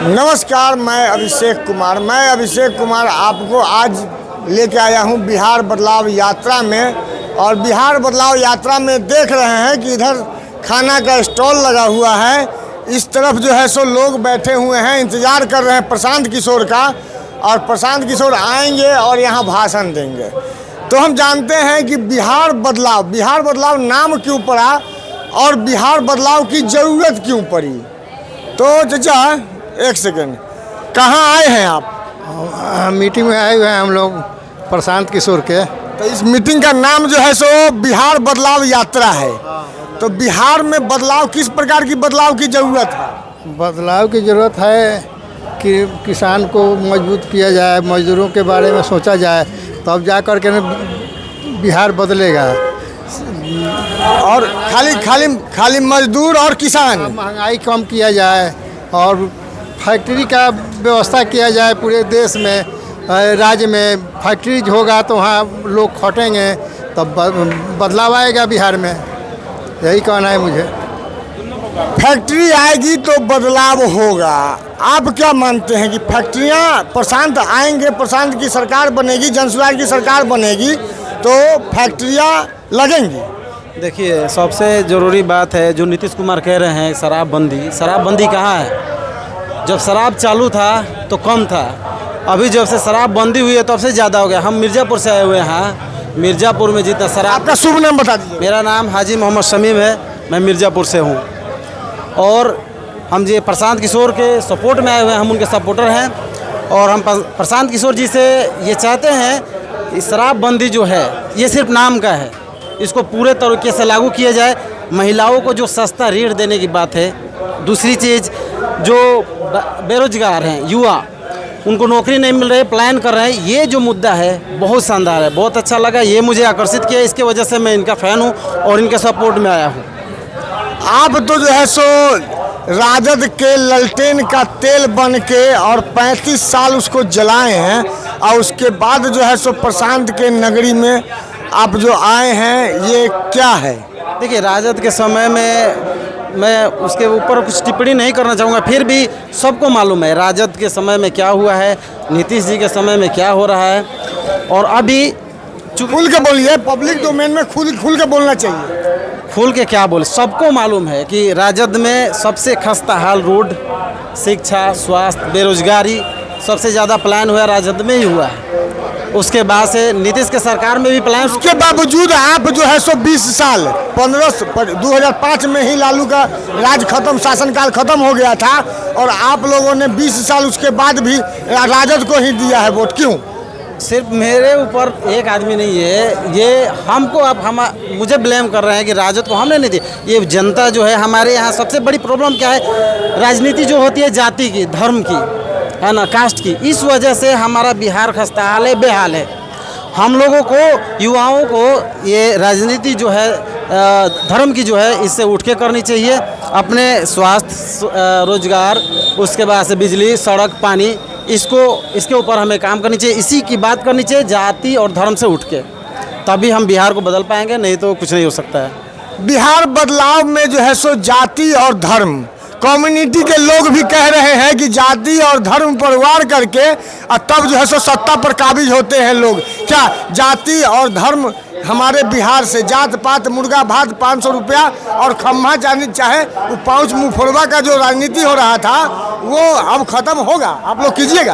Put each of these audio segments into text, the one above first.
नमस्कार, मैं अभिषेक कुमार आपको आज लेके आया हूँ बिहार बदलाव यात्रा में। और बिहार बदलाव यात्रा में देख रहे हैं कि इधर खाना का स्टॉल लगा हुआ है। इस तरफ जो है सो लोग बैठे हुए हैं, इंतज़ार कर रहे हैं प्रशांत किशोर का। और प्रशांत किशोर आएंगे और यहाँ भाषण देंगे। तो हम जानते हैं कि बिहार बदलाव नाम क्यों पड़ा और बिहार बदलाव की ज़रूरत क्यों पड़ी। तो चाचा एक सेकंड, कहाँ आए हैं आप? मीटिंग में आए हुए हैं हम लोग प्रशांत किशोर के। तो इस मीटिंग का नाम जो है सो बिहार बदलाव यात्रा है। तो बिहार में बदलाव, किस प्रकार की बदलाव की ज़रूरत है? बदलाव की ज़रूरत है कि किसान को मजबूत किया जाए, मजदूरों के बारे में सोचा जाए, तब जा कर के बिहार बदलेगा। और खाली मजदूर और किसान, महंगाई कम किया जाए और फैक्ट्री का व्यवस्था किया जाए। पूरे देश में, राज्य में फैक्ट्रीज होगा तो वहाँ लोग खटेंगे, तब बदलाव आएगा बिहार में। यही कहना है मुझे। फैक्ट्री आएगी तो बदलाव होगा। आप क्या मानते हैं कि फैक्ट्रियाँ, प्रशांत आएंगे, प्रशांत की सरकार बनेगी, जनसुराज की सरकार बनेगी तो फैक्ट्रियाँ लगेंगी? देखिए, सबसे ज़रूरी बात है जो नीतीश कुमार कह रहे हैं, शराबबंदी कहाँ है? जब शराब चालू था तो कम था, अभी जब से शराबबंदी हुई है तब से ज़्यादा हो गया। हम मिर्ज़ापुर से आए हुए हैं। मिर्ज़ापुर में जितना शराब। आपका शुभ नाम बता दीजिए। मेरा नाम हाजी मोहम्मद शमीम है, मैं मिर्ज़ापुर से हूँ। और हम ये प्रशांत किशोर के सपोर्ट में आए हुए हैं, हम उनके सपोर्टर हैं। और हम प्रशांत किशोर जी से ये चाहते हैं कि शराबबंदी जो है ये सिर्फ नाम का है, इसको पूरे तरीके से लागू किया जाए। महिलाओं को जो सस्ता ऋण देने की बात है। दूसरी चीज़, जो बेरोजगार हैं युवा, उनको नौकरी नहीं मिल रही, प्लान कर रहे हैं, ये जो मुद्दा है बहुत शानदार है, बहुत अच्छा लगा। ये मुझे आकर्षित किया, इसके वजह से मैं इनका फ़ैन हूँ और इनके सपोर्ट में आया हूँ। आप तो जो है सो राजद के ललटेन का तेल बन के और 35 साल उसको जलाए हैं, और उसके बाद जो है सो प्रशांत के नगरी में आप जो आए हैं, ये क्या है? देखिए, राजद के समय में मैं उसके ऊपर कुछ टिप्पणी नहीं करना चाहूँगा, फिर भी सबको मालूम है राजद के समय में क्या हुआ है, नीतीश जी के समय में क्या हो रहा है। और अभी खुल के बोलिए, पब्लिक डोमेन में खुल के बोलना चाहिए। खुल के क्या बोले, सबको मालूम है कि राजद में सबसे खस्ता हाल रोड, शिक्षा, स्वास्थ्य, बेरोजगारी सबसे ज़्यादा प्लान हुआ राजद में ही हुआ है। उसके बाद से नीतीश के सरकार में भी प्लान। उसके बावजूद आप जो है सो 20 साल 2005 में ही लालू का राज खत्म, शासनकाल खत्म हो गया था, और आप लोगों ने 20 साल उसके बाद भी राजद को ही दिया है वोट। क्यों? सिर्फ मेरे ऊपर एक आदमी नहीं है, ये हमको हम मुझे ब्लेम कर रहे हैं कि राजद को हमने नहीं दी। ये जनता जो है हमारे यहाँ, सबसे बड़ी प्रॉब्लम क्या है, राजनीति जो होती है जाति की, धर्म की, है ना, कास्ट की। इस वजह से हमारा बिहार खस्ता हाल है, बेहाल है। हम लोगों को, युवाओं को ये राजनीति जो है धर्म की जो है, इससे उठ के करनी चाहिए। अपने स्वास्थ्य, रोजगार, उसके बाद से बिजली, सड़क, पानी, इसके ऊपर हमें काम करनी चाहिए। इसी की बात करनी चाहिए, जाति और धर्म से उठ के, तभी हम बिहार को बदल पाएंगे, नहीं तो कुछ नहीं हो सकता है। बिहार बदलाव में जो है सो जाति और धर्म, कम्युनिटी के लोग भी कह रहे हैं कि जाति और धर्म पर वार करके और तब जो है सो सत्ता पर काबिज होते हैं लोग। क्या जाति और धर्म हमारे बिहार से, जात पात, मुर्गा भात, 500 रुपया और खम्भा जाने चाहे वो पाँच मुफोरवा का जो राजनीति हो रहा था, वो अब खत्म होगा? आप लोग कीजिएगा?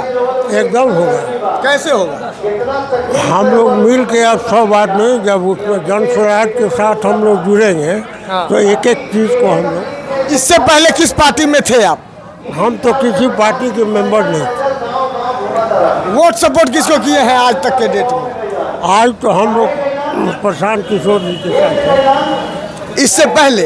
एकदम होगा। कैसे होगा? हम लोग मिल के अब सब आदमी जब उसमें जनसुराज के साथ हम लोग जुड़ेंगे तो एक एक चीज़ को हम लोग। इससे पहले किस पार्टी में थे आप? हम तो किसी पार्टी के मेंबर नहीं थे। वोट सपोर्ट किसको किए हैं आज तक के डेट में? आज तो हम लोग प्रशांत किशोर जी के साथ। इससे पहले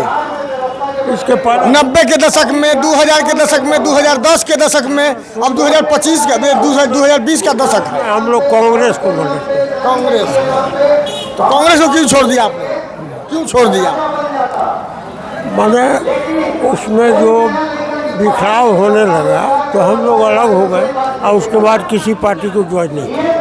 इसके पहले 90 के दशक में, 2000 के दशक में, 2010 के दशक में, अब 2025 का, 2020 का दशक है। हम लोग कांग्रेस को बोले। कांग्रेस? तो कांग्रेस को क्यों छोड़ दिया आपने? क्यों छोड़ दिया? मैंने उसमें जो बिखराव होने लगा तो हम लोग अलग हो गए और उसके बाद किसी पार्टी को ज्वाइन नहीं किया।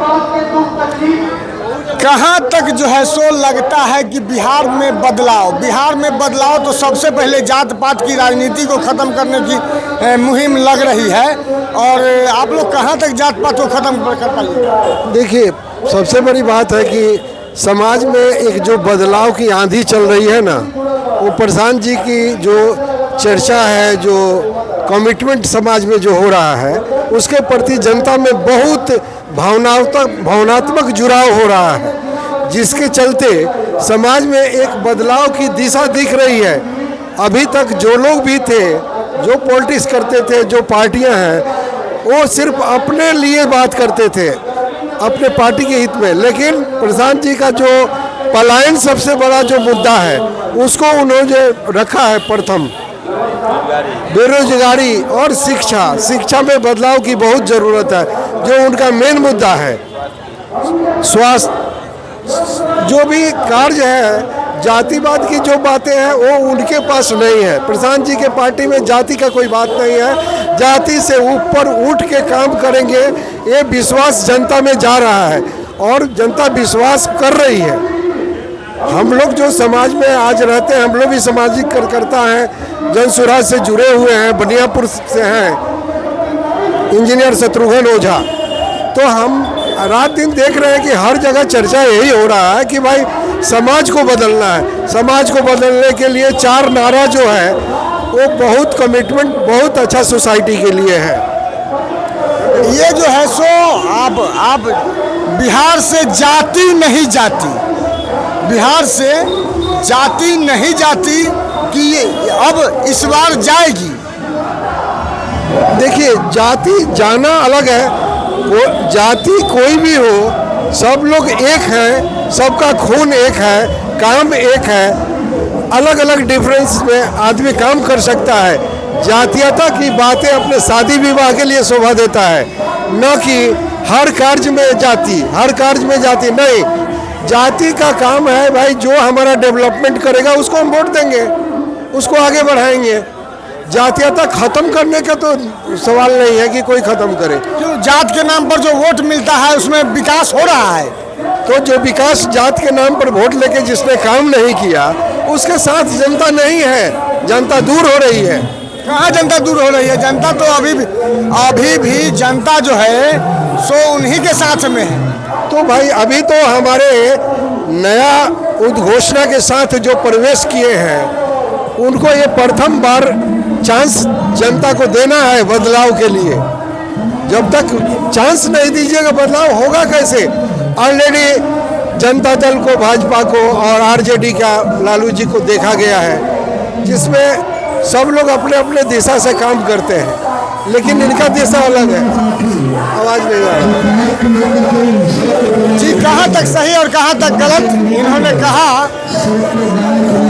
कहाँ तक जो है सो लगता है कि बिहार में बदलाव तो सबसे पहले जात पात की राजनीति को ख़त्म करने की मुहिम लग रही है। और आप लोग कहाँ तक जात पात को ख़त्म कर पाएंगे? देखिए, सबसे बड़ी बात है कि समाज में एक जो बदलाव की आंधी चल रही है ना, वो प्रधान जी की जो चर्चा है, जो कमिटमेंट समाज में जो हो रहा है, उसके प्रति जनता में बहुत भावनात्मक जुड़ाव हो रहा है, जिसके चलते समाज में एक बदलाव की दिशा दिख रही है। अभी तक जो लोग भी थे, जो पॉलिटिक्स करते थे, जो पार्टियां हैं, वो सिर्फ अपने लिए बात करते थे, अपने पार्टी के हित में। लेकिन प्रधान जी का जो पलायन सबसे बड़ा जो मुद्दा है, उसको उन्होंने रखा है प्रथम। बेरोजगारी और शिक्षा में बदलाव की बहुत ज़रूरत है, जो उनका मेन मुद्दा है। स्वास्थ्य, जो भी कार्य है, जातिवाद की जो बातें हैं वो उनके पास नहीं है। प्रधान जी के पार्टी में जाति का कोई बात नहीं है। जाति से ऊपर उठ के काम करेंगे, ये विश्वास जनता में जा रहा है और जनता विश्वास कर रही है। हम लोग जो समाज में आज रहते हैं, हम लोग भी सामाजिक कार्यकर्ता हैं, जन सुराज से जुड़े हुए हैं, बनियापुर से हैं, इंजीनियर शत्रुघ्न ओझा। तो हम रात दिन देख रहे हैं कि हर जगह चर्चा यही हो रहा है कि भाई समाज को बदलना है। समाज को बदलने के लिए 4 नारा जो है वो बहुत कमिटमेंट, बहुत अच्छा सोसाइटी के लिए है। ये जो है सो आप बिहार से जाति नहीं जाती कि ये अब इस बार जाएगी। देखिए, जाति जाना अलग है, जाति कोई भी हो, सब लोग एक हैं, सबका खून एक है, काम एक है। अलग अलग डिफरेंस में आदमी काम कर सकता है। जातीयता की बातें अपने शादी विवाह के लिए शोभा देता है, न कि हर कार्य में जाति नहीं। जाति का काम है भाई, जो हमारा डेवलपमेंट करेगा उसको हम वोट देंगे, उसको आगे बढ़ाएंगे। जातीयता खत्म करने का तो सवाल नहीं है कि कोई खत्म करे। जो जात के नाम पर जो वोट मिलता है उसमें विकास हो रहा है, तो जो विकास जात के नाम पर वोट लेके जिसने काम नहीं किया, उसके साथ जनता नहीं है, जनता दूर हो रही है। कहाँ जनता दूर हो रही है? जनता तो अभी भी जनता जो है सो उन्हीं के साथ में है। तो भाई अभी तो हमारे नया उद्घोषणा के साथ जो प्रवेश किए हैं, उनको ये प्रथम बार चांस जनता को देना है बदलाव के लिए। जब तक चांस नहीं दीजिएगा, बदलाव होगा कैसे? ऑलरेडी जनता दल को, भाजपा को और आरजेडी का लालू जी को देखा गया है, जिसमें सब लोग अपने अपने दिशा से काम करते हैं, लेकिन इनका दिशा अलग है। आवाज़ नहीं आ रहा जी, कहाँ तक सही और कहाँ तक गलत इन्होंने कहा।